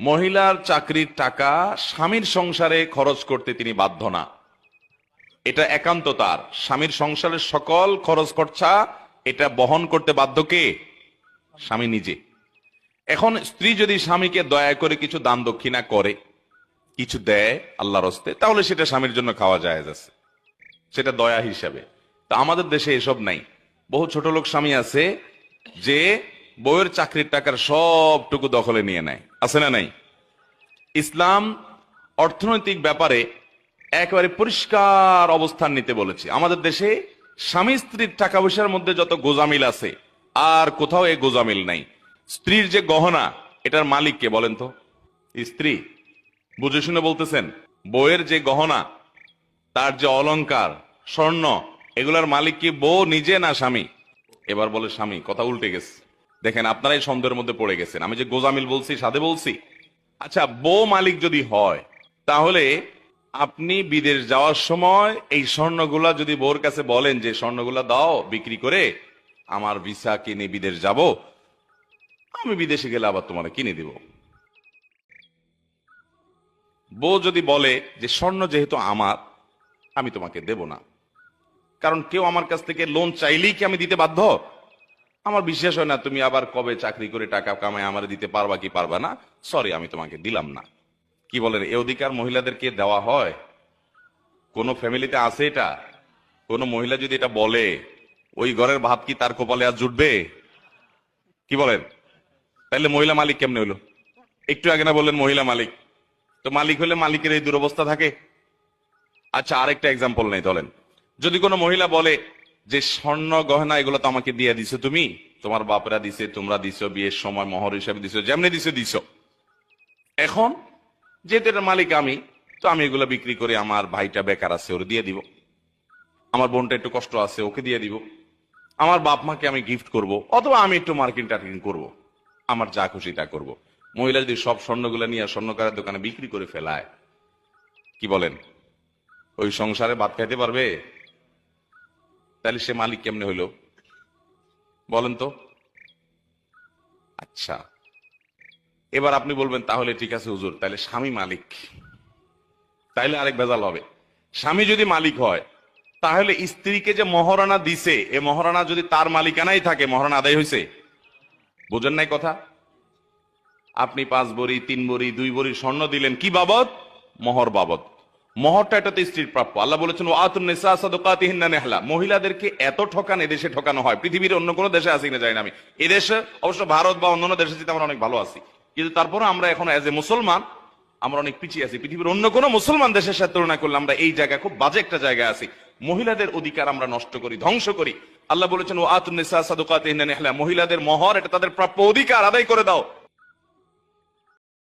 মহিলার চাকরির টাকা স্বামীর সংসারে খরচ করতে তিনি বাধ্য না, এটা একান্ত তার। স্বামীর সংসারের সকল খরচ খরচা এটা বহন করতে বাধ্য কে? স্বামী নিজে। এখন স্ত্রী যদি স্বামীকে দয়া করে কিছু দান দক্ষিণা করে, কিছু দেয় আল্লাহর হস্তে, তাহলে সেটা স্বামীর জন্য খাওয়া জায়েজ আছে, সেটা দয়া হিসাবে। তা আমাদের দেশে এসব নাই। বহু ছোট লোক স্বামী আছে যে বউয়ের চাকরির টাকার সবটুকু দখলে নিয়ে নেয়, আছে না নাই? ইসলাম অর্থনৈতিক ব্যাপারে একেবারে পরিষ্কার অবস্থান নিতে বলেছে। আমাদের দেশে স্বামী স্ত্রীর টাকা পয়সার মধ্যে যত গোজামিল আছে, আর কোথাও এই গোজামিল নাই। স্ত্রীর যে গহনা, এটার মালিক কে বলেন তো? স্ত্রী। বুঝে শুনে বলতেছেন? বউয়ের যে গহনা, তার যে অলংকার, স্বর্ণ, এগুলার মালিক কি বউ নিজে না স্বামী? এবার বলে স্বামী। কথা উল্টে গেছে। দেখেন, আপনারাই সন্দেহের মধ্যে পড়ে গেছেন। আমি যে গোজামিল বলছি সাধে বলছি? আচ্ছা, বউ মালিক যদি হয়, তাহলে আপনি বিদেশ যাওয়ার সময় এই স্বর্ণগুলা যদি বউর কাছে বলেন যে স্বর্ণগুলা দাও বিক্রি করে, আমার ভিসা কিনে বিদেশ যাব, আমি বিদেশে গেলে আবার তোমার কিনে দিব। বউ যদি বলে যে স্বর্ণ যেহেতু আমার, আমি তোমাকে দেব না, কারণ কেউ আমার কাছ থেকে লোন চাইলেই কি আমি দিতে বাধ্য? আমার বিশ্বাস হয় না তুমি আবার কবে চাকরি করে টাকা কামায় আমার দিতে পারবা কি পারবা না, সরি আমি তোমাকে দিলাম না। কি বলেন, এ অধিকার মহিলাদেরকে দেওয়া হয়? কোন ফ্যামিলিতে আছে এটা? কোন মহিলা যদি এটা বলে, ওই ঘরের ভাত কি তার কপালে আর জুটবে? কি বলেন? তাইলে মহিলা মালিক কেমনে হইলো? একটু আগে না বললেন মহিলা মালিক? তো মালিক হলে মালিকের এই দুরবস্থা থাকে? আচ্ছা, আরেকটা এক্সাম্পল নেই, ধরেন যদি কোনো মহিলা বলে যে স্বর্ণ গহনা এগুলো তো আমাকে দিয়ে দিছো তুমি, তোমার বাপরা দিছে, তোমরা দিছো, বিয়ের সময় মোহর হিসাবে দিছো, যেমনি দিছো দিছো। এখন যেহেতু এটার মালিক আমি, তো আমি এগুলো বিক্রি করে আমার ভাইটা বেকার আছে ওরে দিয়ে দিব, আমার বোনটা একটু কষ্ট আছে ওকে দিয়ে দিব, আমার বাপ মাকে আমি গিফট করব, অথবা আমি একটু মার্কেটিং টার্কেটিং করবো, আমার যা খুশি তা করবো। মহিলা যদি সব স্বর্ণগুলো নিয়ে স্বর্ণকারের দোকানে বিক্রি করে ফেলায়, কি বলেন, ওই সংসারে ভাত খাইতে পারবে? তাহলে সে মালিক কেমনে হইলো বলেন তো? আচ্ছা, এবার আপনি বলবেন তাহলে ঠিক আছে হুজুর, তাহলে স্বামী মালিক। তাইলে আরেক ভেজাল হবে। স্বামী যদি মালিক হয়, তাহলে স্ত্রীকে যে মহারণা দিছে, এ মহারণা যদি তার মালিকানাই থাকে, মহারণা আদায় হয়েছে? বুঝেন নাই কথা? আপনি 5 ভরি 3 ভরি 2 ভরি স্বর্ণ দিলেন, কি বাবদ? মোহর বাবদ। মোহরটা এটা তো স্ত্রীর প্রাপ্য। আল্লাহ বলেছেন ওয়াতুন নিসা সাদাকাতিহিন্না নিহলা। মহিলাদেরকে এত ঠকান এদেশে ঠকানো হয়, পৃথিবীর অন্য কোনো দেশে আছে কিনা জানি না আমি। এদেশে অবশ্য ভারত বা অন্যান্য দেশে যেতে আমরা অনেক ভালো আছি, কিন্তু তারপরে আমরা এখন এজ এ মুসলমান আমরা অনেক পিছিয়ে আছি। পৃথিবীর অন্য কোনো মুসলমান দেশের সাথে তুলনা করলে আমরা এই জায়গায় খুব বাজে একটা জায়গায় আছি। মহিলাদের অধিকার আমরা নষ্ট করি, ধ্বংস করি। আল্লাহ বলেছেন ওয়াতুন নিসা সাদাকাতিহিন্না নিহলা, মহিলাদের মোহর এটা তাদের প্রাপ্য অধিকার, আদায় করে দাও।